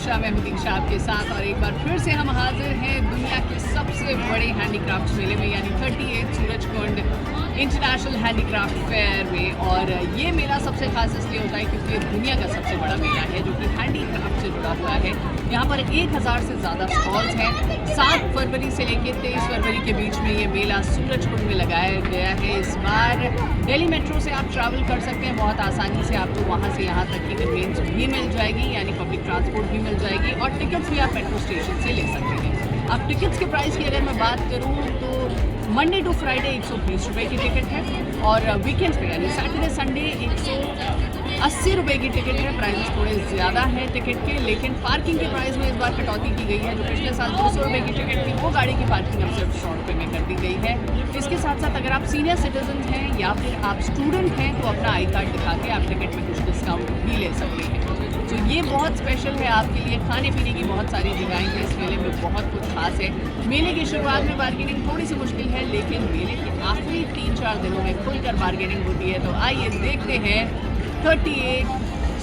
दिशा, मैं हूं दीक्षा आपके साथ और एक बार फिर से हम हाजिर हैं दुनिया के सबसे बड़े हैंडीक्राफ्ट्स मेले में यानी 38 सूरजकुंड इंटरनेशनल हैंडीक्राफ्ट फेयर में। और ये मेला सबसे खास इसलिए होता है क्योंकि ये दुनिया का सबसे बड़ा मेला है जो कि हैंडीक्राफ्ट से जुड़ा हुआ है। यहाँ पर 1000 से ज़्यादा स्टॉल्स हैं। 7 फरवरी से लेकर 23 फरवरी के बीच में ये मेला सूरजकुंड में लगाया गया है। इस बार दिल्ली मेट्रो से आप ट्रैवल कर सकते हैं बहुत आसानी से, आपको वहाँ से यहाँ तक की कन्वीनियंस भी मिल जाएगी यानी पब्लिक ट्रांसपोर्ट भी मिल जाएगी और टिकट्स भी आप मेट्रो स्टेशन से ले सकते हैं। अब टिकट्स के प्राइस की अगर मैं बात करूँ तो मंडे टू फ्राइडे 120 रुपये की टिकट है और वीकेंड पे यानी सैटरडे संडे 180 रुपये की टिकट है। प्राइस थोड़े ज़्यादा है टिकट के, लेकिन पार्किंग के प्राइस में इस बार कटौती की गई है। जो पिछले साल 200 रुपये की टिकट थी वो गाड़ी की पार्किंग अब सिर्फ 100 रुपये में कर दी गई है। इसके साथ साथ अगर आप सीनियर सिटीजन हैं या फिर आप स्टूडेंट हैं तो अपना आई कार्ड दिखा के आप टिकट में कुछ डिस्काउंट भी ले सकते हैं। तो ये बहुत स्पेशल है आपके लिए। खाने पीने की बहुत सारी जगहें हैं इस मेले में, बहुत कुछ खास है। मेले की शुरुआत में बार्गेनिंग थोड़ी सी मुश्किल है, लेकिन मेले के आखिरी 3-4 दिनों में खुलकर बार्गेनिंग होती है। तो आइए देखते हैं 38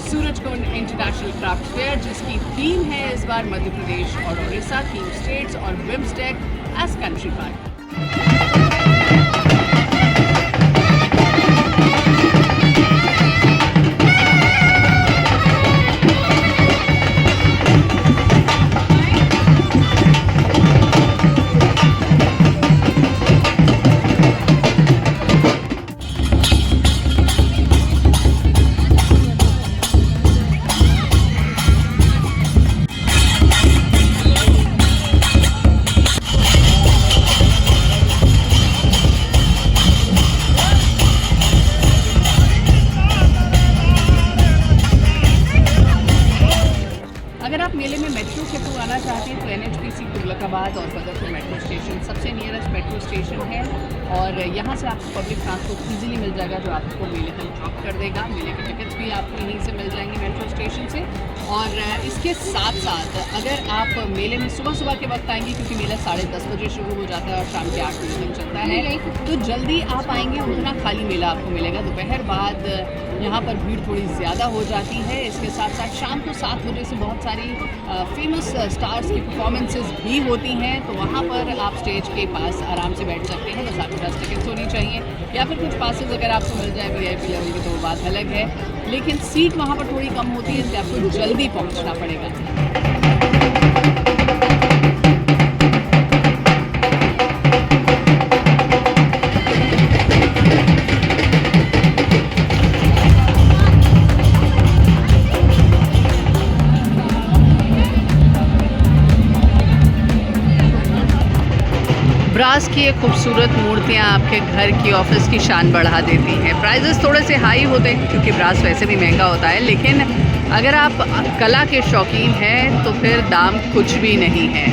सूरजकुंड इंटरनेशनल क्राफ्ट फेयर, जिसकी थीम है इस बार मध्य प्रदेश और उड़ीसा, थीम स्टेट्स और बिम्स्टेक एज कंट्री पार्ट। अगर आप मेले में मेट्रो के थ्रू आना चाहते हैं तो NHPC तुगलकाबाद और बदरपुर मेट्रो स्टेशन सबसे नियरेस्ट मेट्रो स्टेशन है और यहाँ से आपको पब्लिक ट्रांसपोर्ट ईजिली मिल जाएगा जो आपको मेले तक ड्रॉप कर देगा। मेले के टिकट्स भी आपको यहीं से मिल जाएंगे मेट्रो स्टेशन से। और इसके साथ साथ अगर आप मेले में सुबह के वक्त आएंगे, क्योंकि मेला 10:30 बजे शुरू हो जाता है और शाम के 8 बजे तक चलता है, तो जल्दी आप आएंगे उतना खाली मेला आपको मिलेगा। दोपहर बाद यहाँ पर भीड़ थोड़ी ज़्यादा हो जाती है। इसके साथ साथ शाम को 7 बजे से बहुत सारी फेमस स्टार्स की परफॉर्मेंसेस भी होती हैं, तो वहाँ पर आप स्टेज के पास आराम से बैठ सकते हैं। बस आपके पास टिकट्स होनी चाहिए या फिर कुछ पासेस अगर आपको मिल जाए VIP लेवल की तो बात अलग है, लेकिन सीट वहाँ पर थोड़ी कम होती है, इसलिए आपको जल्दी पहुँचना पड़ेगा। ब्रास की ये खूबसूरत मूर्तियाँ आपके घर की, ऑफिस की शान बढ़ा देती हैं। प्राइजेस थोड़े से हाई होते हैं क्योंकि ब्रास वैसे भी महंगा होता है, लेकिन अगर आप कला के शौकीन हैं तो फिर दाम कुछ भी नहीं है।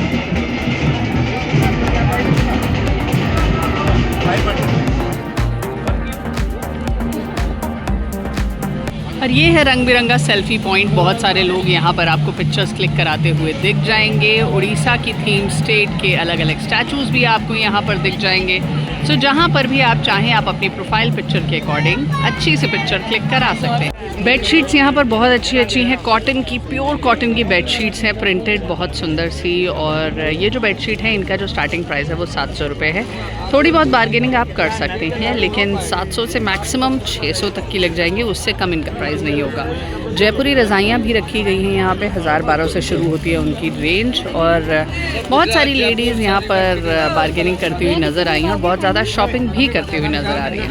और ये है रंग बिरंगा सेल्फी पॉइंट। बहुत सारे लोग यहाँ पर आपको पिक्चर्स क्लिक कराते हुए दिख जाएंगे। उड़ीसा की थीम स्टेट के अलग अलग स्टैचूज़ भी आपको यहाँ पर दिख जाएंगे। सो जहाँ पर भी आप चाहें आप अपनी प्रोफाइल पिक्चर के अकॉर्डिंग अच्छी सी पिक्चर क्लिक करा सकते हैं। बेडशीट्स यहाँ पर बहुत अच्छी हैं, कॉटन की, प्योर कॉटन की बेडशीट्स हैं, प्रिंटेड, बहुत सुंदर सी। और ये जो बेडशीट है इनका जो स्टार्टिंग प्राइस है वो 700 रुपये है। थोड़ी बहुत बार्गेनिंग आप कर सकते हैं, लेकिन 700 से मैक्सिमम 600 तक की लग जाएंगी, उससे कम इनका प्राइस नहीं होगा। जयपुरी रज़ाइयाँ भी रखी गई हैं यहाँ पे, 1000-1200 से शुरू होती है उनकी रेंज। और बहुत सारी लेडीज़ यहाँ पर बार्गेनिंग करती हुई नज़र आई हैं और बहुत ज़्यादा शॉपिंग भी करती हुई नज़र आ रही है।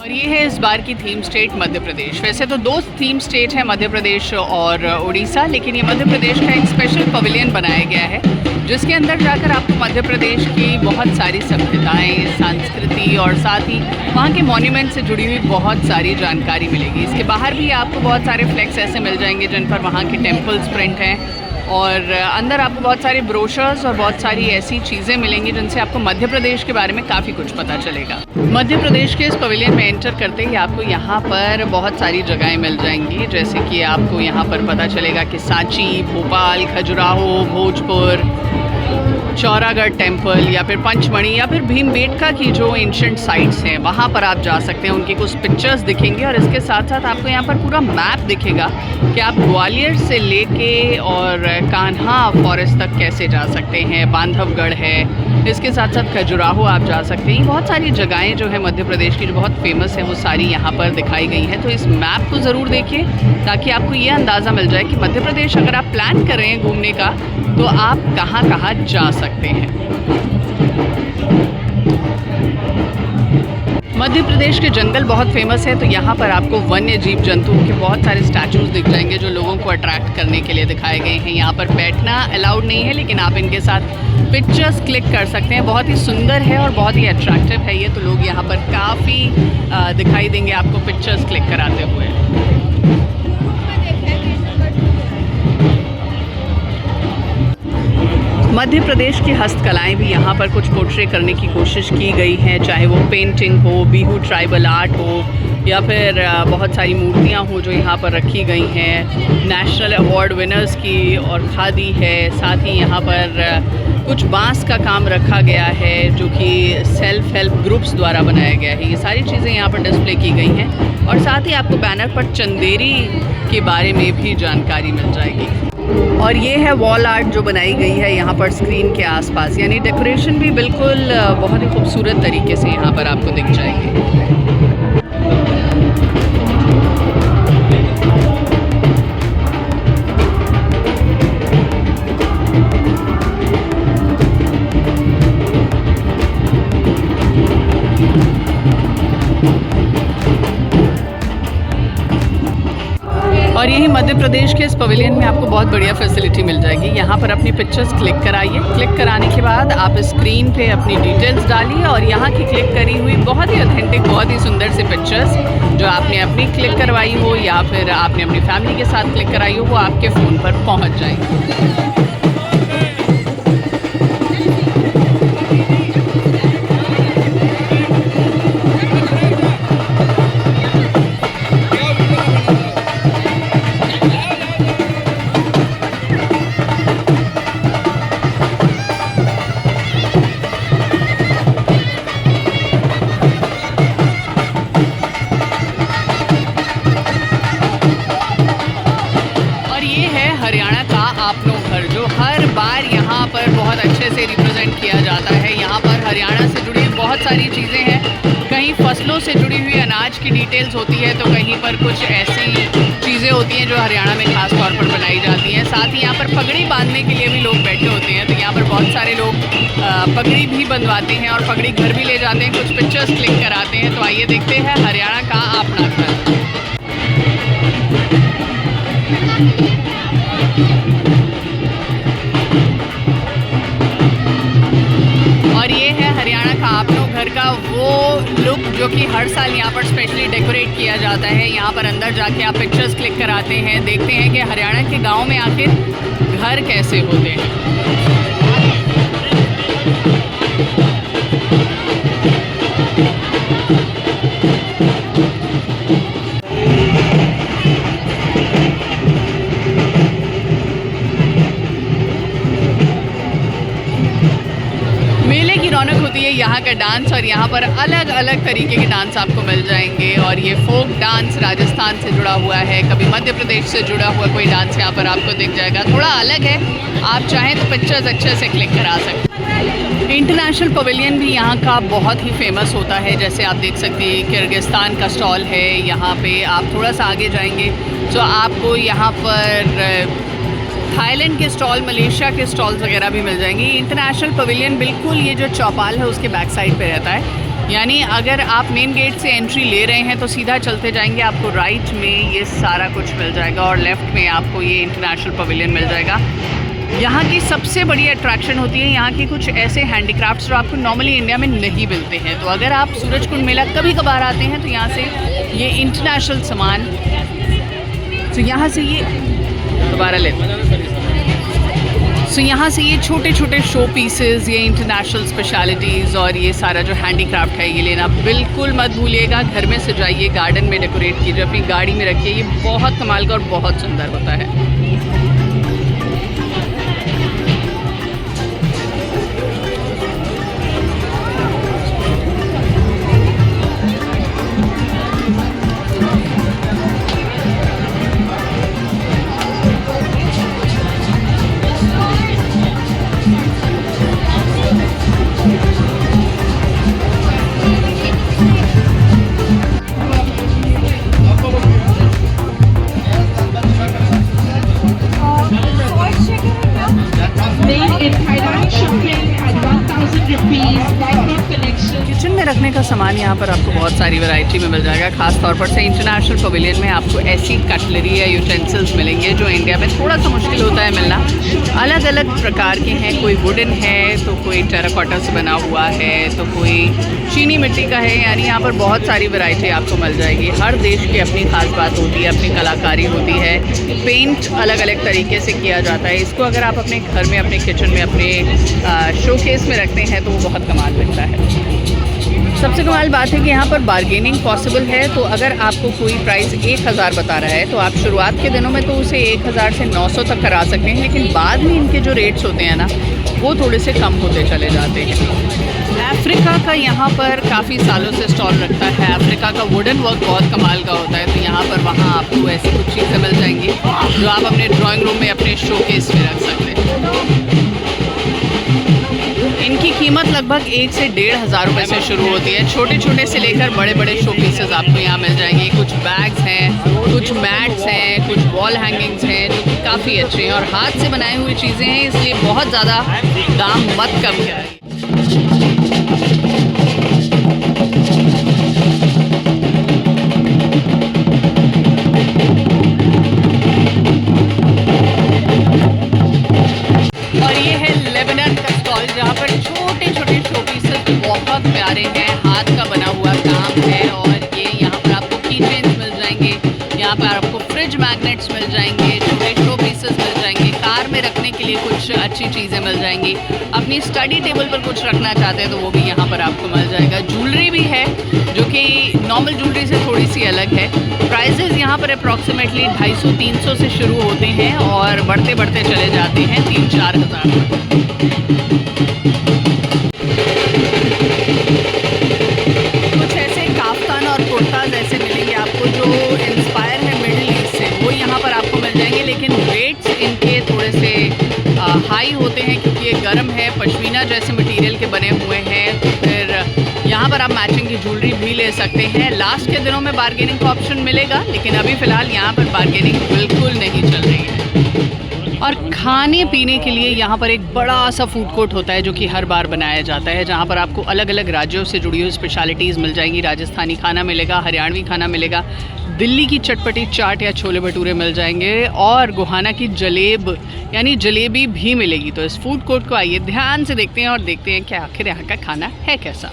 और ये है इस बार की थीम स्टेट मध्य प्रदेश। वैसे तो दो थीम स्टेट हैं, मध्य प्रदेश और उड़ीसा, लेकिन ये मध्य प्रदेश का एक स्पेशल पवेलियन बनाया गया है जिसके अंदर जाकर आपको मध्य प्रदेश की बहुत सारी सभ्यताएं, संस्कृति और साथ ही वहाँ के मॉन्यूमेंट से जुड़ी हुई बहुत सारी जानकारी मिलेगी। इसके बाहर भी आपको बहुत सारे फ्लैक्स ऐसे मिल जाएंगे जिन पर वहाँ के टेम्पल्स प्रिंट हैं, और अंदर आपको बहुत सारे ब्रोशर्स और बहुत सारी ऐसी चीज़ें मिलेंगी जिनसे आपको मध्य प्रदेश के बारे में काफ़ी कुछ पता चलेगा। मध्य प्रदेश के इस पवेलियन में एंटर करते ही आपको यहाँ पर बहुत सारी जगहें मिल जाएंगी, जैसे कि आपको यहाँ पर पता चलेगा कि सांची, भोपाल, खजुराहो, भोजपुर, चौरागढ़ टेम्पल या फिर पंचमढ़ी या फिर भीमबेटका की जो एंशंट साइट्स हैं वहाँ पर आप जा सकते हैं। उनकी कुछ पिक्चर्स दिखेंगे और इसके साथ साथ आपको यहाँ पर पूरा मैप दिखेगा कि आप ग्वालियर से लेके और कान्हा फॉरेस्ट तक कैसे जा सकते हैं। बांधवगढ़ है, इसके साथ साथ खजुराहो आप जा सकते हैं। बहुत सारी जगहें जो है मध्य प्रदेश की जो बहुत फेमस हैं वो सारी यहाँ पर दिखाई गई हैं। तो इस मैप को ज़रूर देखिए ताकि आपको ये अंदाज़ा मिल जाए कि मध्य प्रदेश अगर आप प्लान कर रहे हैं घूमने का तो आप कहाँ कहाँ जा सकते हैं। मध्य प्रदेश के जंगल बहुत फेमस है, तो यहाँ पर आपको वन्य जीव जंतुओं के बहुत सारे स्टैचूज़ दिख जाएंगे जो लोगों को अट्रैक्ट करने के लिए दिखाए गए हैं। यहाँ पर बैठना अलाउड नहीं है, लेकिन आप इनके साथ पिक्चर्स क्लिक कर सकते हैं। बहुत ही सुंदर है और बहुत ही अट्रैक्टिव है ये, तो लोग यहाँ पर काफ़ी दिखाई देंगे आपको पिक्चर्स क्लिक कराते हुए। मध्य प्रदेश की हस्तकलाएं भी यहाँ पर कुछ पोर्ट्रे करने की कोशिश की गई हैं, चाहे वो पेंटिंग हो, बिहू ट्राइबल आर्ट हो या फिर बहुत सारी मूर्तियाँ हो जो यहाँ पर रखी गई हैं। नेशनल अवार्ड विनर्स की और खादी है, साथ ही यहाँ पर कुछ बांस का काम रखा गया है जो कि सेल्फ हेल्प ग्रुप्स द्वारा बनाया गया है। ये सारी चीज़ें यहाँ पर डिस्प्ले की गई हैं और साथ ही आपको बैनर पर चंदेरी के बारे में भी जानकारी मिल जाएगी। और ये है वॉल आर्ट जो बनाई गई है यहाँ पर स्क्रीन के आसपास, यानी डेकोरेशन भी बिल्कुल बहुत ही खूबसूरत तरीके से यहाँ पर आपको दिख जाएगी। और यही मध्य प्रदेश के इस पवेलियन में आपको बहुत बढ़िया फैसिलिटी मिल जाएगी। यहाँ पर अपनी पिक्चर्स क्लिक कराइए, क्लिक कराने के बाद आप स्क्रीन पे अपनी डिटेल्स डालिए और यहाँ की क्लिक करी हुई बहुत ही ऑथेंटिक, बहुत ही सुंदर सी पिक्चर्स जो आपने अपनी क्लिक करवाई हो या फिर आपने अपनी फैमिली के साथ क्लिक कराई हो वो आपके फ़ोन पर पहुँच जाएगी। हरियाणा का आपनो घर जो हर बार यहाँ पर बहुत अच्छे से रिप्रेजेंट किया जाता है। यहाँ पर हरियाणा से जुड़ी बहुत सारी चीज़ें हैं, कहीं फसलों से जुड़ी हुई अनाज की डिटेल्स होती है तो कहीं पर कुछ ऐसी चीज़ें होती हैं जो हरियाणा में ख़ास तौर पर बनाई जाती हैं। साथ ही यहाँ पर पगड़ी बांधने के लिए भी लोग बैठे होते हैं, तो यहाँ पर बहुत सारे लोग पगड़ी भी बंधवाते हैं और पगड़ी घर भी ले जाते हैं, कुछ पिक्चर्स क्लिक कराते हैं। तो आइए देखते हैं हरियाणा का अपना घर। और ये है हरियाणा का आपनो घर का वो लुक जो कि हर साल यहाँ पर स्पेशली डेकोरेट किया जाता है। यहाँ पर अंदर जाके आप पिक्चर्स क्लिक कराते हैं, देखते हैं कि हरियाणा के गांव में आखिर घर कैसे होते हैं। रौनक होती है यहाँ का डांस, और यहाँ पर अलग अलग तरीके के डांस आपको मिल जाएंगे। और ये फोक डांस राजस्थान से जुड़ा हुआ है, कभी मध्य प्रदेश से जुड़ा हुआ कोई डांस यहाँ पर आपको दिख जाएगा, थोड़ा अलग है। आप चाहें तो पिक्चर्स अच्छे से क्लिक करा सकते हैं। इंटरनेशनल पवेलियन भी यहाँ का बहुत ही फेमस होता है, जैसे आप देख सकते हैं किर्गिस्तान का स्टॉल है। यहाँ पे आप थोड़ा सा आगे जाएंगे तो आपको यहाँ पर थाईलैंड के स्टॉल, मलेशिया के स्टॉल्स वगैरह भी मिल जाएंगी। इंटरनेशनल पवेलियन बिल्कुल ये जो चौपाल है उसके बैक साइड पे रहता है। यानी अगर आप मेन गेट से एंट्री ले रहे हैं तो सीधा चलते जाएंगे, आपको राइट में ये सारा कुछ मिल जाएगा और लेफ़्ट में आपको ये इंटरनेशनल पवेलियन मिल जाएगा। यहाँ की सबसे बड़ी अट्रैक्शन होती है यहाँ के कुछ ऐसे हैंडीक्राफ्ट्स जो आपको नॉर्मली इंडिया में नहीं मिलते हैं। तो अगर आप सूरजकुंड मेला कभी कभार आते हैं तो यहाँ से ये इंटरनेशनल सामान, तो यहाँ से ये दोबारा ले, तो यहाँ से ये छोटे छोटे शो पीसेस, ये इंटरनेशनल स्पेशलिटीज़ और ये सारा जो हैंडीक्राफ्ट है ये लेना बिल्कुल मत भूलिएगा। घर में सजाइए, गार्डन में डेकोरेट कीजिए, अपनी गाड़ी में रखिए, ये बहुत कमाल का और बहुत सुंदर होता है। किचन में रखने का सामान यहाँ पर आपको बहुत सारी वैरायटी में मिल जाएगा। खास तौर पर से इंटरनेशनल पवेलियन में आपको ऐसी कटलरी या यूटेंसिल्स मिलेंगे जो इंडिया में थोड़ा सा मुश्किल होता है मिलना। अलग अलग प्रकार के हैं, कोई वुडन है तो कोई टेराकोटा से बना हुआ है तो कोई चीनी मिट्टी का है। यानी यहाँ पर बहुत सारी वैरायटी आपको मिल जाएगी। हर देश की अपनी खास बात होती है, अपनी कलाकारी होती है, पेंट अलग अलग तरीके से किया जाता है। इसको अगर आप अपने घर में, अपने किचन में, अपने शोकेस में रखते हैं तो वो बहुत कमाल लगता है। सबसे कमाल बात है कि यहाँ पर बार्गेनिंग पॉसिबल है। तो अगर आपको कोई प्राइस 1000 बता रहा है तो आप शुरुआत के दिनों में तो उसे 1000 से 900 तक करा सकते हैं, लेकिन बाद में इनके जो रेट्स होते हैं ना वो थोड़े से कम होते चले जाते हैं। अफ्रीका का यहाँ पर काफ़ी सालों से स्टॉल रखता है। अफ्रीका का वुडन वर्क बहुत कमाल का होता है। तो यहाँ पर वहाँ आपको ऐसी कुछ चीज़ें मिल जाएंगी जो आप अपने ड्राइंग रूम में, अपने शोकेस में रख सकते हैं। इनकी कीमत लगभग 1 से 1,500 रुपये से शुरू होती है। छोटे छोटे से लेकर बड़े बड़े शो पीसेस आपको यहाँ मिल जाएंगे। कुछ बैग्स हैं, कुछ मैट्स हैं, कुछ वॉल हैंगिंग्स हैं जो कि काफ़ी अच्छे हैं और हाथ से बनाई हुई चीज़ें हैं, इसलिए बहुत ज़्यादा दाम मत कम कराइए। और ये है लेबनान का स्टॉल जहाँ पर छोटे छोटे शो पीसेस बहुत प्यारे हैं, हाथ का बना हुआ काम है। और ये यहाँ पर आपको की चेन्स मिल जाएंगे, यहाँ पर आपको फ्रिज मैग्नेट्स मिल जाएंगे, छोटे शो पीसेस मिल जाएंगे, कार में रखने के लिए कुछ अच्छी चीज़ें मिल जाएंगी। अपनी स्टडी टेबल पर कुछ रखना चाहते हैं तो वो भी यहाँ पर आपको मिल जाएगा। ज्वेलरी भी है जो कि नॉर्मल ज्वेलरी से थोड़ी सी अलग है। प्राइजेज़ यहाँ पर अप्रॉक्सीमेटली 250-300 से शुरू होते हैं और बढ़ते बढ़ते चले जाते हैं 3-4 हज़ार तक। कुछ ऐसे काफ्तान और कुर्ताज ऐसे मिलेंगे आपको जो इंस्पायर है मिडिल ईस्ट से, वो यहाँ पर आपको मिल जाएंगे। लेकिन रेट्स इनके थोड़े से हाई होते हैं क्योंकि ये गर्म है, पश्मीना जैसे मटेरियल के बने हुए हैं। तो फिर यहाँ पर आप मैचिंग की ज्वेलरी भी ले सकते हैं। लास्ट के दिनों में बार्गेनिंग का ऑप्शन मिलेगा, लेकिन अभी फ़िलहाल यहाँ पर बार्गेनिंग बिल्कुल नहीं चल रही है। और खाने पीने के लिए यहाँ पर एक बड़ा सा फूड कोर्ट होता है जो कि हर बार बनाया जाता है, जहाँ पर आपको अलग अलग राज्यों से जुड़ी हुई स्पेशलिटीज़ मिल जाएंगी। राजस्थानी खाना मिलेगा, हरियाणवी खाना मिलेगा, दिल्ली की चटपटी चाट या छोले भटूरे मिल जाएंगे और गोहाना की जलेब यानी जलेबी भी मिलेगी। तो इस फूड कोर्ट को आइए ध्यान से देखते हैं और देखते हैं कि आखिर यहाँ का खाना है कैसा।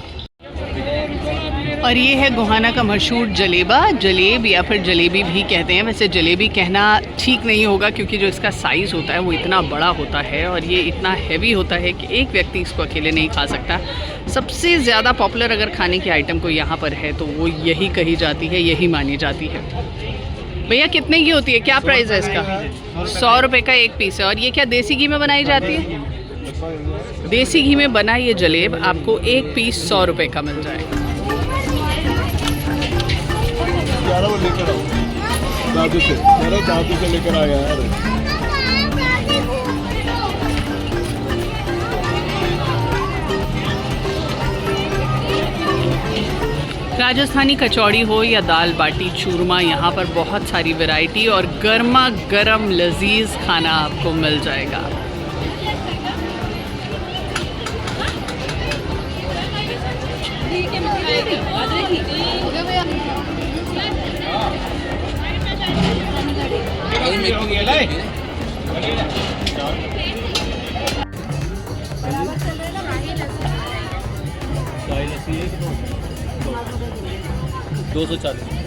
और ये है गोहाना का मशहूर जलेबा, जलेब या फिर जलेबी भी कहते हैं। वैसे जलेबी कहना ठीक नहीं होगा क्योंकि जो इसका साइज़ होता है वो इतना बड़ा होता है और ये इतना हैवी होता है कि एक व्यक्ति इसको अकेले नहीं खा सकता। सबसे ज़्यादा पॉपुलर अगर खाने की आइटम कोई यहाँ पर है तो वो यही कही जाती है, यही मानी जाती है। भैया कितने की होती है, क्या प्राइस है इसका? 100 रुपये का एक पीस है। और ये क्या देसी घी में बनाई जाती है? देसी घी में बना ये जलेब आपको एक पीस 100 रुपये का मिल जाएगा। वो लेकर आओ दादू से, दादू से लेकर आया यार। राजस्थानी कचौड़ी हो या दाल बाटी चूरमा, यहाँ पर बहुत सारी वैरायटी और गर्मा गर्म लजीज खाना आपको मिल जाएगा। दो 240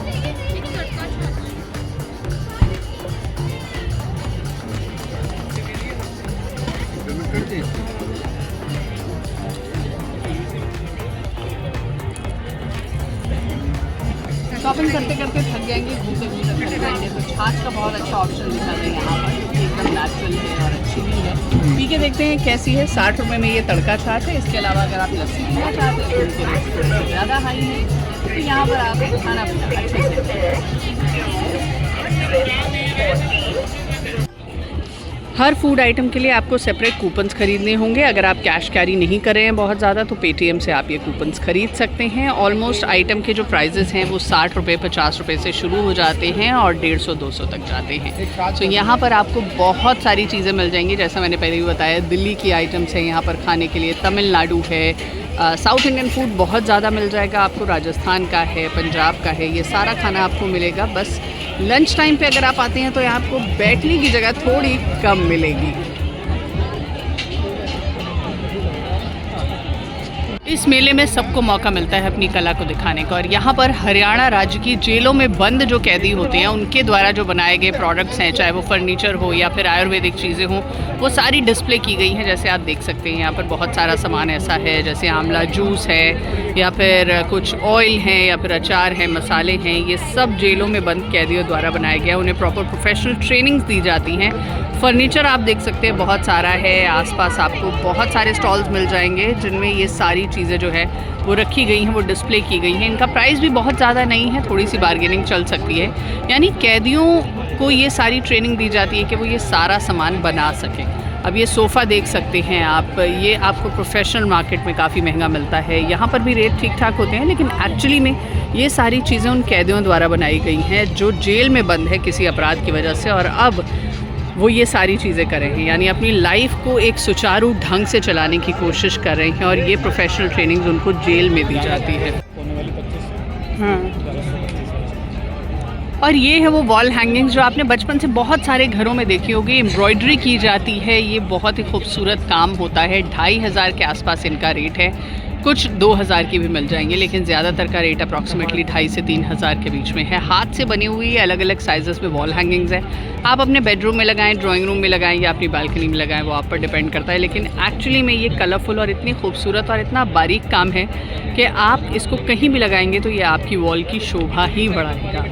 शॉपिंग करते करते थक जाएंगे, घूमते घूमते थक जाएंगे, तो छाछ का बहुत अच्छा ऑप्शन दिखा है यहाँ पर, क्योंकि एकदम नेचुरल है और अच्छी भी है। पी के देखते हैं कैसी है। 60 रुपये में ये तड़का छाछ है। इसके अलावा अगर आप लस्सी पीना चाहते हैं तो उनके रेट थोड़े ज़्यादा हाई है, तो यहाँ पर आप खाना पीना अच्छे से। हर फूड आइटम के लिए आपको सेपरेट कूपन्स खरीदने होंगे। अगर आप कैश कैरी नहीं कर रहे हैं बहुत ज़्यादा, तो पेटीएम से आप ये कूपन्स खरीद सकते हैं। ऑलमोस्ट आइटम के जो प्राइजेस हैं वो 60 रुपये 50 रुपये से शुरू हो जाते हैं और 150 200 तक जाते हैं। तो यहाँ पर आपको बहुत सारी चीज़ें मिल जाएंगी। जैसा मैंने पहले भी बताया, दिल्ली की आइटम्स हैं यहाँ पर खाने के लिए, तमिलनाडु है, साउथ इंडियन फूड बहुत ज़्यादा मिल जाएगा आपको, राजस्थान का है, पंजाब का है, ये सारा खाना आपको मिलेगा। बस लंच टाइम पे अगर आप आते हैं तो यहाँ आपको बैठने की जगह थोड़ी कम मिलेगी। इस मेले में सबको मौका मिलता है अपनी कला को दिखाने का, और यहाँ पर हरियाणा राज्य की जेलों में बंद जो कैदी होते हैं उनके द्वारा जो बनाए गए प्रोडक्ट्स हैं, चाहे वो फर्नीचर हो या फिर आयुर्वेदिक चीज़ें हों, वो सारी डिस्प्ले की गई हैं। जैसे आप देख सकते हैं यहाँ पर बहुत सारा सामान ऐसा है, जैसे आंवला जूस है या फिर कुछ ऑयल हैं या फिर अचार है, मसाले हैं, ये सब जेलों में बंद कैदियों द्वारा बनाया गया। उन्हें प्रॉपर प्रोफेशनल ट्रेनिंग्स दी जाती हैं। फर्नीचर आप देख सकते हैं बहुत सारा है, आसपास आपको बहुत सारे स्टॉल्स मिल जाएंगे जिनमें ये सारी चीज़ें जो है वो रखी गई हैं, वो डिस्प्ले की गई हैं। इनका प्राइस भी बहुत ज़्यादा नहीं है, थोड़ी सी बार्गेनिंग चल सकती है। यानी कैदियों को ये सारी ट्रेनिंग दी जाती है कि वो ये सारा सामान बना सकें। अब ये सोफ़ा देख सकते हैं आप, ये आपको प्रोफेशनल मार्केट में काफ़ी महंगा मिलता है। यहाँ पर भी रेट ठीक ठाक होते हैं, लेकिन एक्चुअली में ये सारी चीज़ें उन कैदियों द्वारा बनाई गई हैं जो जेल में बंद है किसी अपराध की वजह से, और अब वो ये सारी चीज़ें कर रहे हैं, यानी अपनी लाइफ को एक सुचारू ढंग से चलाने की कोशिश कर रहे हैं, और ये प्रोफेशनल ट्रेनिंग्स उनको जेल में दी जाती है। हाँ, और ये है वो वॉल हैंगिंग्स जो आपने बचपन से बहुत सारे घरों में देखी होगी, एम्ब्रॉयडरी की जाती है। ये बहुत ही खूबसूरत काम होता है। 2500 के आसपास इनका रेट है, कुछ 2000 की भी मिल जाएंगे, लेकिन ज़्यादातर का रेट अप्रॉक्सीमेटली 2500 से 3000 के बीच में है। हाथ से बनी हुई अलग अलग साइजेस में वॉल हैंगिंग्स है। आप अपने बेडरूम में लगाएं, ड्राइंग रूम में लगाएं या अपनी बालकनी में लगाएं, वो आप पर डिपेंड करता है। लेकिन एक्चुअली में ये कलरफुल और इतनी खूबसूरत और इतना बारीक काम है कि आप इसको कहीं भी लगाएंगे तो ये आपकी वॉल की शोभा ही बढ़ाएगा।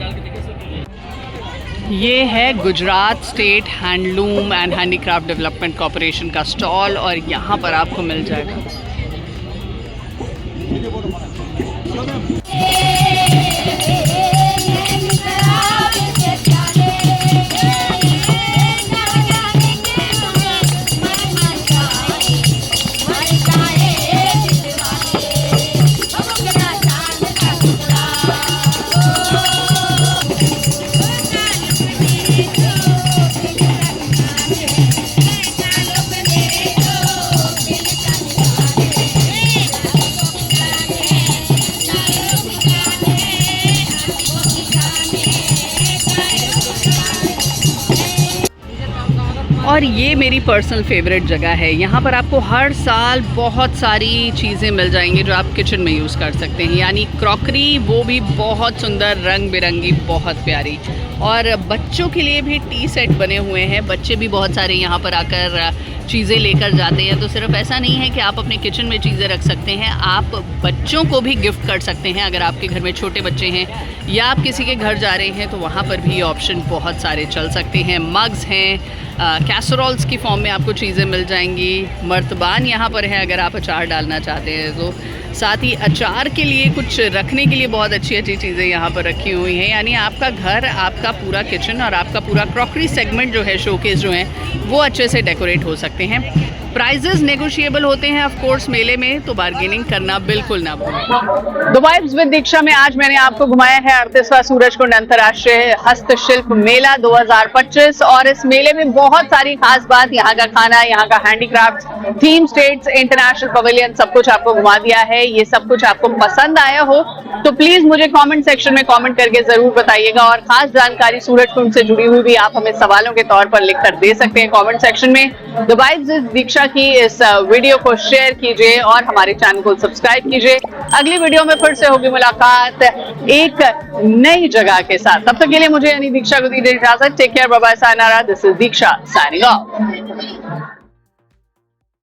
ये है Gujarat state handloom and handicraft development corporation का स्टॉल, और यहाँ पर आपको मिल जाएगा। और ये मेरी पर्सनल फेवरेट जगह है। यहाँ पर आपको हर साल बहुत सारी चीज़ें मिल जाएंगी जो आप किचन में यूज़ कर सकते हैं, यानी क्रॉकरी, वो भी बहुत सुंदर, रंग बिरंगी, बहुत प्यारी। और बच्चों के लिए भी टी सेट बने हुए हैं। बच्चे भी बहुत सारे यहाँ पर आकर चीज़ें लेकर जाते हैं। तो सिर्फ ऐसा नहीं है कि आप अपने किचन में चीज़ें रख सकते हैं, आप बच्चों को भी गिफ्ट कर सकते हैं। अगर आपके घर में छोटे बच्चे हैं या आप किसी के घर जा रहे हैं तो वहाँ पर भी ऑप्शन बहुत सारे चल सकते हैं। मग्स हैं, कैसरोल्स की फॉर्म में आपको चीज़ें मिल जाएंगी। मर्तबान यहाँ पर है अगर आप अचार डालना चाहते हैं तो। साथ ही अचार के लिए कुछ रखने के लिए बहुत अच्छी अच्छी चीज़ें यहाँ पर रखी हुई हैं। यानी आपका घर, आपका पूरा किचन और आपका पूरा क्रॉकरी सेगमेंट जो है, शोकेस जो हैं, वो अच्छे से डेकोरेट हो सकते हैं। प्राइजेस नेगोशिएबल होते हैं ऑफ कोर्स मेले में, तो बार्गेनिंग करना बिल्कुल ना भूलें। द वाइब्स विद दीक्षा में आज मैंने आपको घुमाया है 38वां सूरजकुंड अंतर्राष्ट्रीय हस्तशिल्प मेला 2025, और इस मेले में बहुत सारी खास बात, यहाँ का खाना, यहाँ का handicraft, theme states, international pavilion, सब कुछ आपको घुमा दिया है। ये सब कुछ आपको पसंद आया हो तो प्लीज मुझे कमेंट सेक्शन में कमेंट करके जरूर बताइएगा, और खास जानकारी सूरजकुंड से जुड़ी हुई भी आप हमें सवालों के तौर पर लिखकर दे सकते हैं कमेंट सेक्शन में। द वाइब्स विद दीक्षा की इस वीडियो को शेयर कीजिए और हमारे चैनल को सब्सक्राइब कीजिए। अगली वीडियो में फिर से होगी मुलाकात एक नई जगह के साथ। तब तक के लिए मुझे यानी दीक्षा को दीजिए इजाजत। Take care, bye bye, sayonara. This is Diksha signing of.